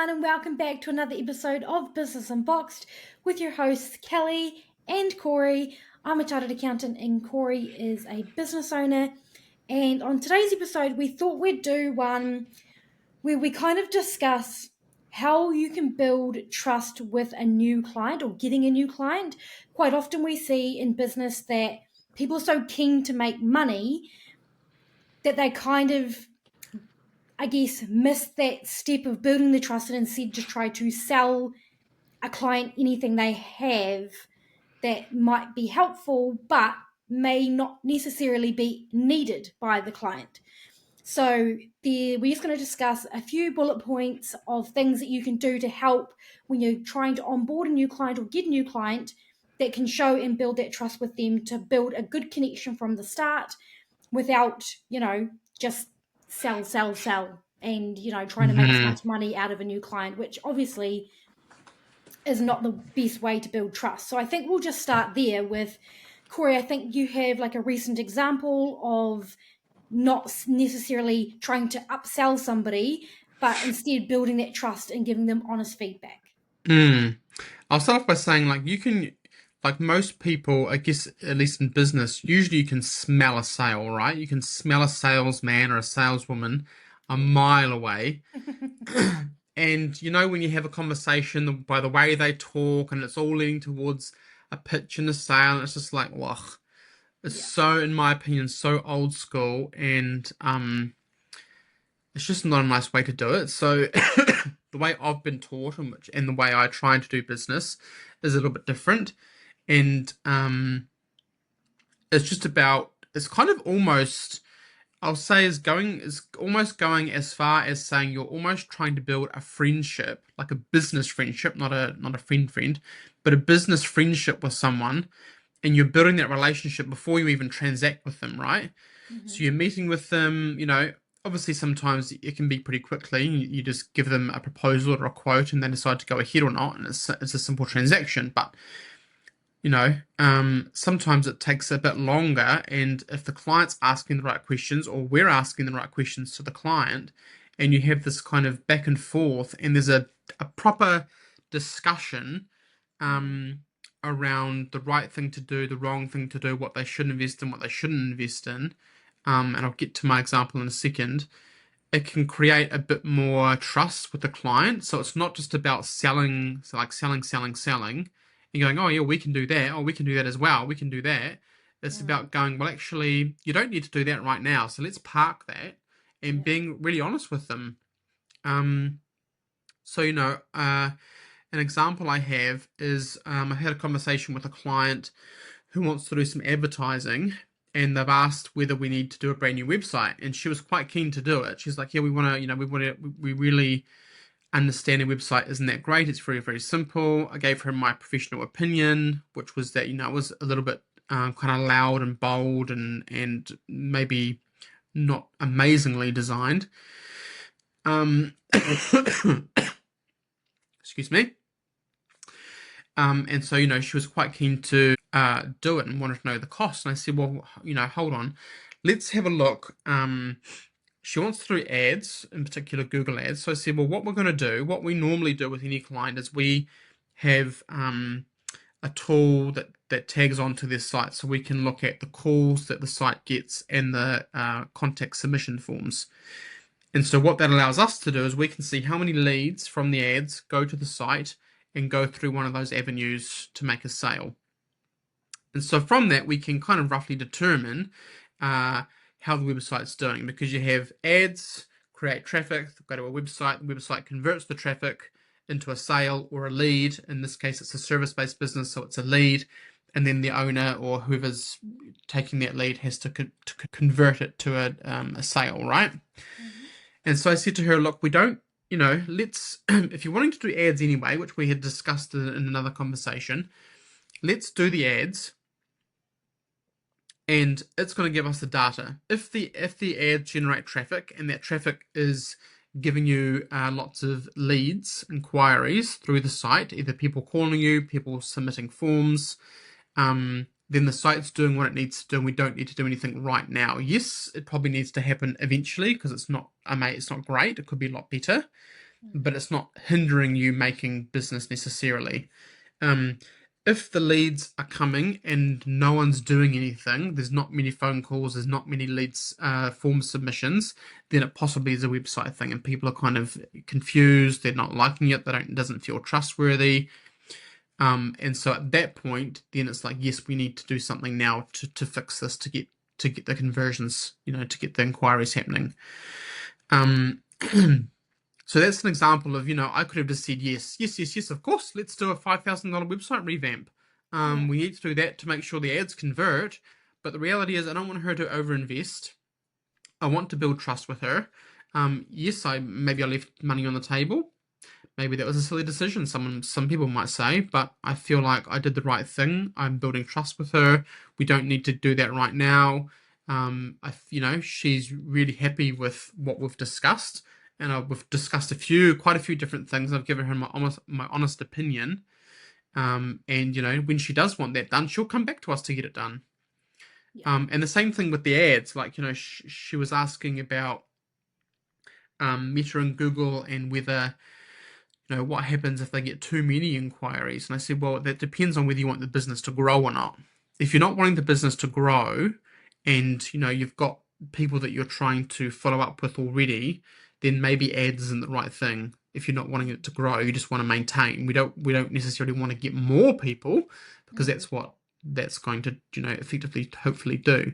everyone, and welcome back to another episode of Business Unboxed with your hosts Kelly and Corey. I'm a chartered accountant and Corey is a business owner. And on today's episode, we thought we'd do one where we kind of discuss how you can build trust with a new client or getting a new client. Quite often we see in business that people are so keen to make money that they kind of miss that step of building the trust and instead just try to sell a client anything they have that might be helpful but may not necessarily be needed by the client. So we're just going to discuss a few bullet points of things that you can do to help when you're trying to onboard a new client or get a new client that can show and build that trust with them to build a good connection from the start without, just sell, and, trying to make as much money out of a new client, which obviously is not the best way to build trust. So I think we'll just start there with, Corey, I think you have like a recent example of not necessarily trying to upsell somebody, but instead building that trust and giving them honest feedback. I'll start off by saying, you can, most people, I guess, at least in business, usually you can smell a sale, right? You can smell a salesman or a saleswoman a mile away. And, when you have a conversation, by the way they talk, and it's all leading towards a pitch and a sale, and it's just like, ugh. It's so, in my opinion, so old school, and it's just not a nice way to do it. So the way I've been taught and the way I try to do business is a little bit different. And it's kind of almost, I'll say, is almost going as far as saying you're almost trying to build a friendship, like a business friendship, not a friend, but a business friendship with someone. And you're building that relationship before you even transact with them, right? Mm-hmm. So you're meeting with them, obviously sometimes it can be pretty quickly. You just give them a proposal or a quote and they decide to go ahead or not, and it's a simple transaction. But, sometimes it takes a bit longer, and if the client's asking the right questions or we're asking the right questions to the client, and you have this kind of back and forth, and there's a proper discussion, around the right thing to do, the wrong thing to do, what they should invest in, what they shouldn't invest in, and I'll get to my example in a second, it can create a bit more trust with the client. So it's not just about selling, and going, oh yeah, we can do that, oh we can do that as well, we can do that. It's about going, well actually, you don't need to do that right now, so let's park that, and being really honest with them. An example I have is I had a conversation with a client who wants to do some advertising, and they've asked whether we need to do a brand new website, and she was quite keen to do it. She's like, yeah, we really understand the website isn't that great. It's very, very simple. I gave her my professional opinion, which was that, it was a little bit kind of loud and bold and maybe not amazingly designed. Excuse me. And so, she was quite keen to do it and wanted to know the cost. And I said, well, hold on, let's have a look. She wants to do ads, in particular Google ads. So I said, well, what we're going to do, what we normally do with any client, is we have a tool that tags onto their site, so we can look at the calls that the site gets and the contact submission forms. And so what that allows us to do is we can see how many leads from the ads go to the site and go through one of those avenues to make a sale. And so from that, we can kind of roughly determine how the website's doing, because you have ads, create traffic, go to a website, the website converts the traffic into a sale or a lead. In this case, it's a service-based business, so it's a lead, and then the owner or whoever's taking that lead has to convert it to a sale, right? Mm-hmm. And so I said to her, look, we don't, let's, if you're wanting to do ads anyway, which we had discussed in another conversation, let's do the ads, and it's going to give us the data. If the ads generate traffic, and that traffic is giving you lots of leads, inquiries through the site, either people calling you, people submitting forms, then the site's doing what it needs to do, and we don't need to do anything right now. Yes, it probably needs to happen eventually, because it's not great. It could be a lot better. but it's not hindering you making business necessarily. Um, if the leads are coming and no one's doing anything, there's not many phone calls, there's not many leads, form submissions, then it possibly is a website thing, and people are kind of confused. They're not liking it. It doesn't feel trustworthy. And so at that point, then it's like, yes, we need to do something now to fix this, to get the conversions, to get the inquiries happening. Um, So that's an example of, I could have just said yes, yes, yes, yes, of course, let's do a $5,000 website revamp. Yeah. We need to do that to make sure the ads convert. But the reality is, I don't want her to overinvest. I want to build trust with her. Yes, maybe I left money on the table. Maybe that was a silly decision, some people might say, but I feel like I did the right thing. I'm building trust with her. We don't need to do that right now. She's really happy with what we've discussed, and we've discussed quite a few different things. I've given her my honest opinion. And when she does want that done, she'll come back to us to get it done. Yeah. And the same thing with the ads. Like, she was asking about Meta and Google, and whether what happens if they get too many inquiries. And I said, well, that depends on whether you want the business to grow or not. If you're not wanting the business to grow, and you've got people that you're trying to follow up with already, then maybe ads isn't the right thing. If you're not wanting it to grow, you just want to maintain. We don't necessarily want to get more people, because that's what that's going to effectively, hopefully, do.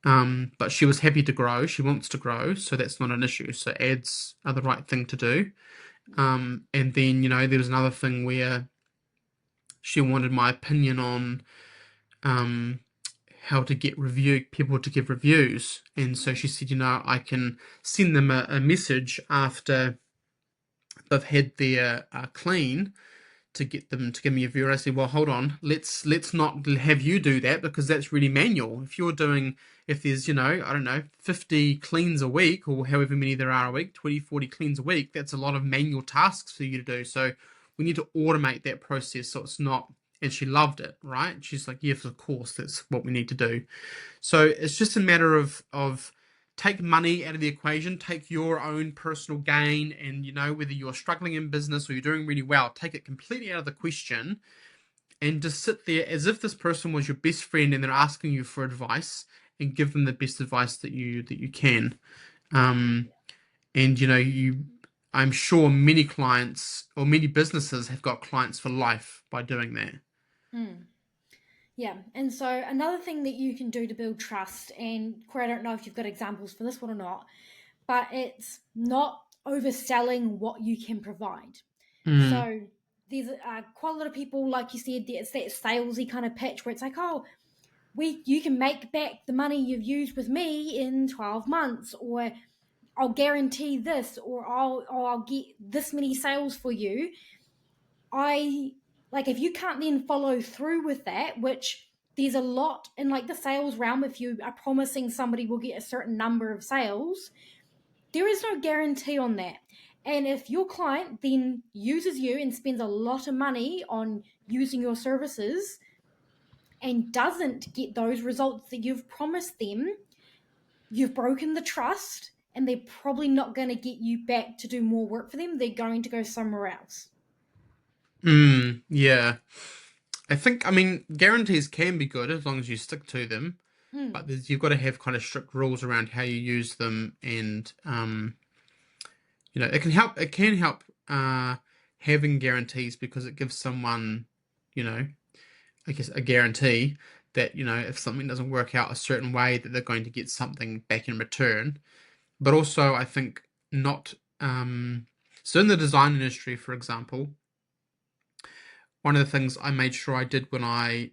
But she was happy to grow. She wants to grow, so that's not an issue. So ads are the right thing to do. And then, there was another thing where she wanted my opinion on how to get people to give reviews. And so she said, I can send them a message after they've had their clean, to get them to give me a review. I said, well, hold on, let's not have you do that, because that's really manual. If there's, I don't know, 50 cleans a week, or however many there are a week, 20, 40 cleans a week, that's a lot of manual tasks for you to do. So we need to automate that process, so it's not. And she loved it, right? She's like, yes, of course, that's what we need to do. So it's just a matter of take money out of the equation, take your own personal gain, and whether you're struggling in business or you're doing really well, take it completely out of the question, and just sit there as if this person was your best friend and they're asking you for advice, and give them the best advice that you can. And I'm sure many clients or many businesses have got clients for life by doing that. Yeah, and so another thing that you can do to build trust, and Corey, I don't know if you've got examples for this one or not, but it's not overselling what you can provide. Mm. So there's quite a lot of people, like you said, it's that salesy kind of pitch where it's like, oh, you can make back the money you've used with me in 12 months, or I'll guarantee this, or I'll get this many sales for you. I like, if you can't then follow through with that, which there's a lot in like the sales realm. If you are promising somebody will get a certain number of sales, there is no guarantee on that. And if your client then uses you and spends a lot of money on using your services and doesn't get those results that you've promised them, you've broken the trust, and they're probably not going to get you back to do more work for them. They're going to go somewhere else. Yeah. I mean, guarantees can be good as long as you stick to them, but Mm, you've got to have kind of strict rules around how you use them, and it can help. It can help having guarantees, because it gives someone, you know, I guess, a guarantee that if something doesn't work out a certain way, that they're going to get something back in return. But also, I think not. So in the design industry, for example, one of the things I made sure I did when I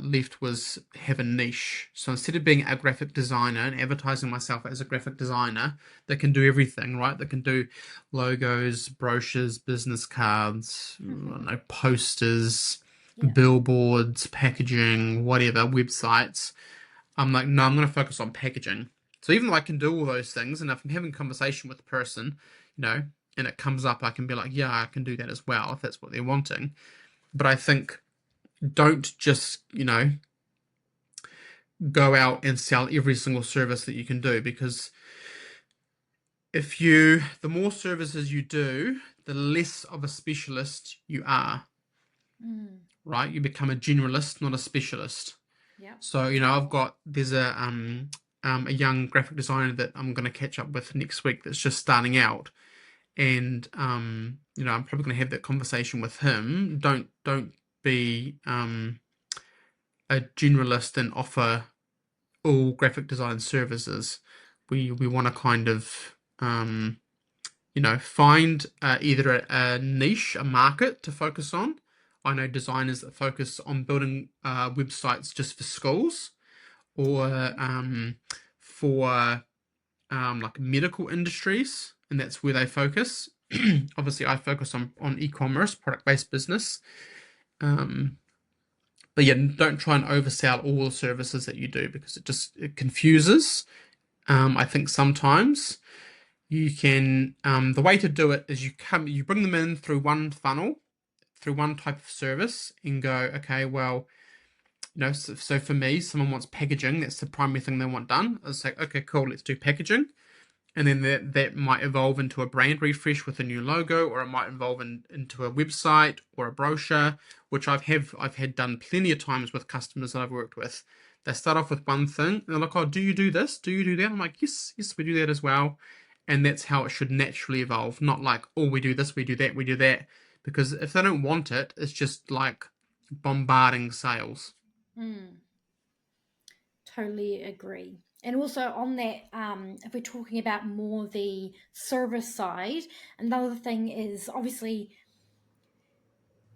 left was have a niche. So instead of being a graphic designer and advertising myself as a graphic designer that can do everything, right? That can do logos, brochures, business cards, I don't know, posters, yeah. billboards, packaging, whatever, websites. I'm like, no, I'm going to focus on packaging. So even though I can do all those things, and if I'm having a conversation with a person, and it comes up, I can be like, yeah, I can do that as well if that's what they're wanting. But I think, don't just, go out and sell every single service that you can do, because the more services you do, the less of a specialist you are, Mm. right? You become a generalist, not a specialist. Yeah. So, there's a young graphic designer that I'm going to catch up with next week that's just starting out. And, I'm probably going to have that conversation with him. Don't be, a generalist and offer all graphic design services. We want to kind of, find either a niche, a market to focus on. I know designers that focus on building websites just for schools, or for like medical industries, and that's where they focus. Obviously, I focus on e-commerce, product-based business. Um, but yeah, don't try and oversell all the services that you do because it confuses. I think sometimes you can the way to do it is you bring them in through one funnel, through one type of service, and go, okay, well, so for me, someone wants packaging. That's the primary thing they want done. It's like, okay, cool, let's do packaging. And then that might evolve into a brand refresh with a new logo, or it might evolve into a website or a brochure, which I've had done plenty of times with customers that I've worked with. They start off with one thing, and they're like, "Oh, do you do this? Do you do that?" I'm like, "Yes, yes, we do that as well." And that's how it should naturally evolve, not like, "Oh, we do this, we do that, we do that," because if they don't want it, it's just like bombarding sales. Mm. Totally agree. And also on that, if we're talking about more the service side, another thing is obviously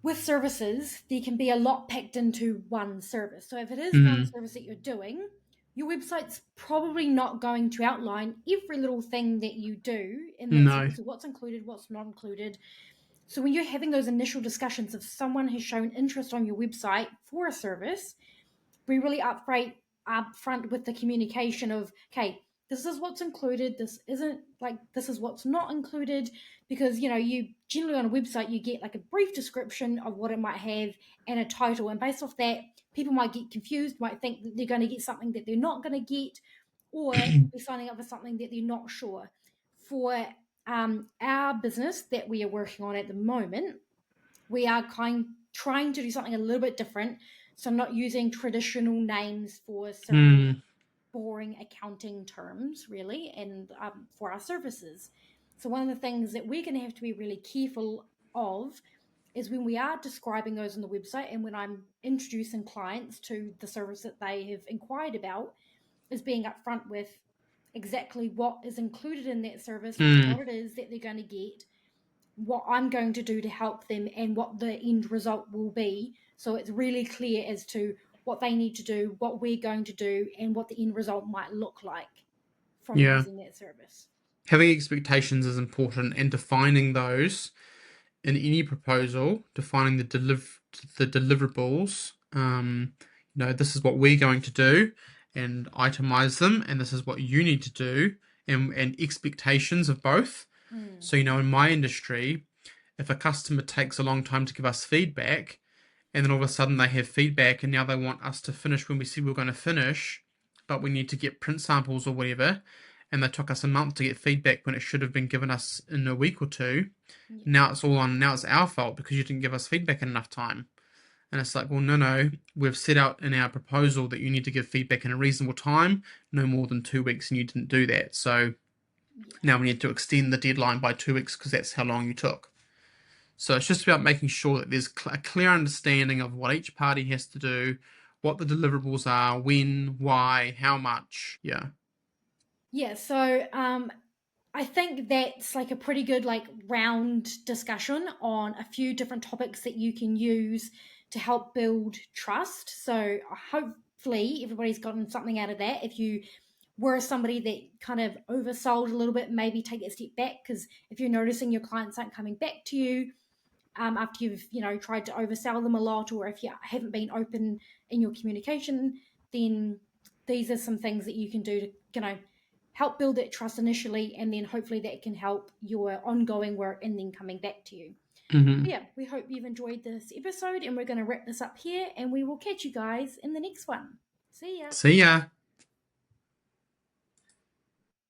with services, there can be a lot packed into one service. So if it is one Mm, service that you're doing, your website's probably not going to outline every little thing that you do in that no. service, so what's included, what's not included. So when you're having those initial discussions, if someone has shown interest on your website for a service, be really upfront with the communication of, okay, this is what's included, this isn't, like, this is what's not included, because you generally on a website you get like a brief description of what it might have and a title, and based off that people might get confused, might think that they're going to get something that they're not going to get, or be signing up for something that they're not sure. For our business that we are working on at the moment, we are trying to do something a little bit different. So I'm not using traditional names for certain Mm, boring accounting terms, really, and for our services. So one of the things that we're going to have to be really careful of is when we are describing those on the website and when I'm introducing clients to the service that they have inquired about, is being upfront with exactly what is included in that service, mm, what it is that they're going to get, what I'm going to do to help them, and what the end result will be. So it's really clear as to what they need to do, what we're going to do, and what the end result might look like from yeah. using that service. Having expectations is important, and defining those in any proposal, defining the deliverables. This is what we're going to do, and itemize them, and this is what you need to do, and expectations of both. Mm. So, in my industry, if a customer takes a long time to give us feedback, and then all of a sudden they have feedback, and now they want us to finish when we said we are going to finish, but we need to get print samples or whatever, and they took us a month to get feedback when it should have been given us in a week or two. Yeah. Now it's our fault because you didn't give us feedback in enough time. And it's like, well, no, we've set out in our proposal that you need to give feedback in a reasonable time, no more than 2 weeks, and you didn't do that. So Yeah. now we need to extend the deadline by 2 weeks because that's how long you took. So it's just about making sure that there's a clear understanding of what each party has to do, what the deliverables are, when, why, how much. Yeah. Yeah. So I think that's like a pretty good like round discussion on a few different topics that you can use to help build trust. So hopefully everybody's gotten something out of that. If you were somebody that kind of oversold a little bit, maybe take a step back, because if you're noticing your clients aren't coming back to you after you've tried to oversell them a lot, or if you haven't been open in your communication, then these are some things that you can do to help build that trust initially, and then hopefully that can help your ongoing work and then coming back to you. Mm-hmm. Yeah, we hope you've enjoyed this episode, and we're going to wrap this up here, and we will catch you guys in the next one. See ya. See ya.